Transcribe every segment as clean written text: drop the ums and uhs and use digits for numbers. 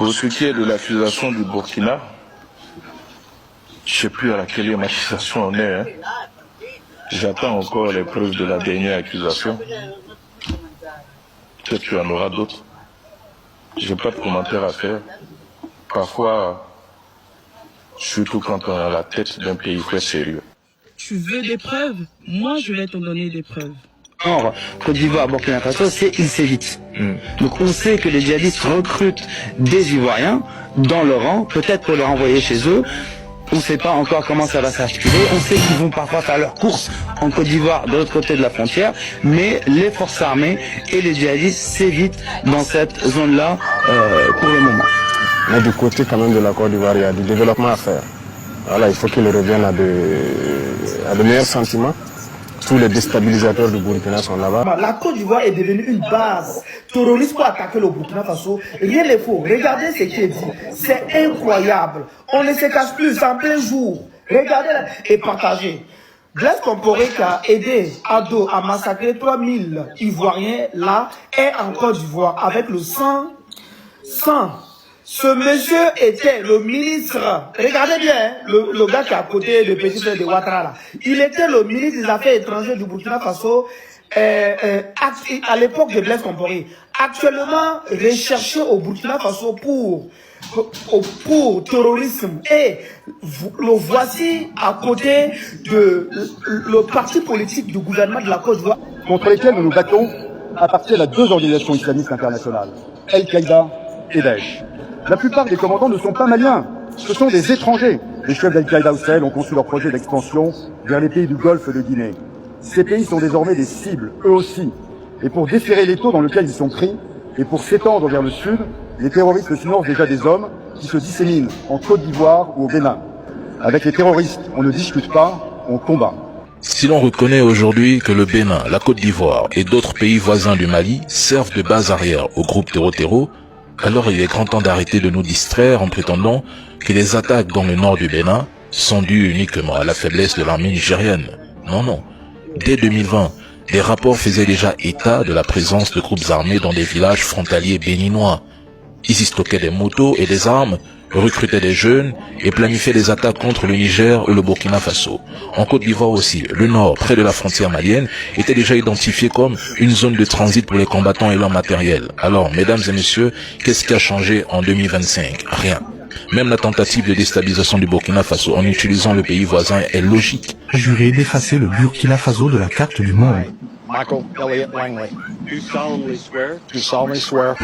Pour ce qui est de l'accusation du Burkina, je ne sais plus à laquelle accusation on est. J'attends encore les preuves de la dernière accusation. Peut-être qu'il y en aura d'autres. Je n'ai pas de commentaire à faire. Parfois, surtout quand on est à la tête d'un pays très sérieux. Tu veux des preuves? Moi, je vais te donner des preuves. Or, Côte d'Ivoire, Burkina Faso, il s'évite. Donc on sait que les djihadistes recrutent des Ivoiriens dans leur rang, peut-être pour les renvoyer chez eux. On ne sait pas encore comment ça va s'articuler. On sait qu'ils vont parfois faire leurs courses en Côte d'Ivoire, de l'autre côté de la frontière. Mais les forces armées et les djihadistes s'évitent dans cette zone-là pour le moment. Mais du côté quand même de la Côte d'Ivoire, il y a du développement à faire. Voilà, il faut qu'ils reviennent à de meilleurs sentiments. Tous les déstabilisateurs du Burkina sont là-bas. La Côte d'Ivoire est devenue une base terroriste pour attaquer le Burkina Faso. Rien n'est faux. Regardez ce qui est dit. C'est incroyable. On ne se cache plus, c'est en plein jour. Regardez et partagez. Blaise Compaoré qui a aidé Ado à massacrer 3000 Ivoiriens là est en Côte d'Ivoire avec le sang. Ce monsieur était le ministre, regardez bien, le gars qui est à côté du petit frère de Ouattara là. Il était le ministre des Affaires étrangères du Burkina Faso à l'époque de Blaise Compaoré. Actuellement recherché au Burkina Faso pour terrorisme. Et le voici à côté de le parti politique du gouvernement de la Côte d'Ivoire. Contre lesquels nous nous battons appartiennent à deux organisations islamistes internationales, Al-Qaïda et Daesh. La plupart des commandants ne sont pas maliens, ce sont des étrangers. Les chefs d'Al-Qaïda au Sahel ont conçu leur projet d'expansion vers les pays du Golfe de Guinée. Ces pays sont désormais des cibles, eux aussi. Et pour desserrer l'étau dans lequel ils sont pris, et pour s'étendre vers le sud, les terroristes financent déjà des hommes qui se disséminent en Côte d'Ivoire ou au Bénin. Avec les terroristes, on ne discute pas, on combat. Si l'on reconnaît aujourd'hui que le Bénin, la Côte d'Ivoire et d'autres pays voisins du Mali servent de base arrière au groupe terreau, alors il est grand temps d'arrêter de nous distraire en prétendant que les attaques dans le nord du Bénin sont dues uniquement à la faiblesse de l'armée nigérienne. Non. Dès 2020, des rapports faisaient déjà état de la présence de groupes armés dans des villages frontaliers béninois. Ils y stockaient des motos et des armes, recrutaient des jeunes et planifiaient des attaques contre le Niger et le Burkina Faso. En Côte d'Ivoire aussi, le nord, près de la frontière malienne, était déjà identifié comme une zone de transit pour les combattants et leur matériel. Alors, mesdames et messieurs, qu'est-ce qui a changé en 2025? Rien. Même la tentative de déstabilisation du Burkina Faso en utilisant le pays voisin est logique. Juré d'effacer le Burkina Faso de la carte du monde. Michael Elliott Langley. Do solemnly swear. Do solemnly swear.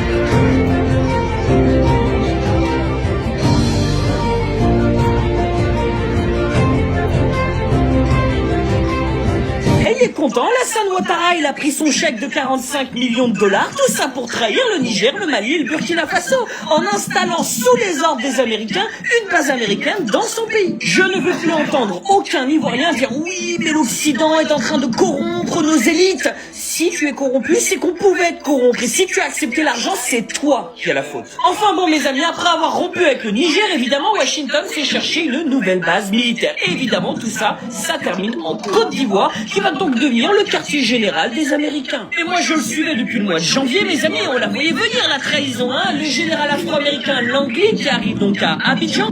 Il est content, Alassane Ouattara, il a pris son chèque de 45 millions de dollars, tout ça pour trahir le Niger, le Mali et le Burkina Faso, en installant sous les ordres des Américains une base américaine dans son pays. Je ne veux plus entendre aucun Ivoirien dire oui, mais l'Occident est en train de corrompre nos élites. Si tu es corrompu, c'est qu'on pouvait être corrompu. Et si tu as accepté l'argent, c'est toi qui as la faute. Enfin bon, mes amis, après avoir rompu avec le Niger, évidemment, Washington s'est chercher une nouvelle base militaire. Et évidemment, tout ça, ça termine en Côte d'Ivoire, qui va donc devenir le quartier général des Américains. Et moi, je le suivais depuis le mois de janvier, mes amis, on la voyait venir, la trahison, hein. Le général afro-américain Langley qui arrive donc à Abidjan.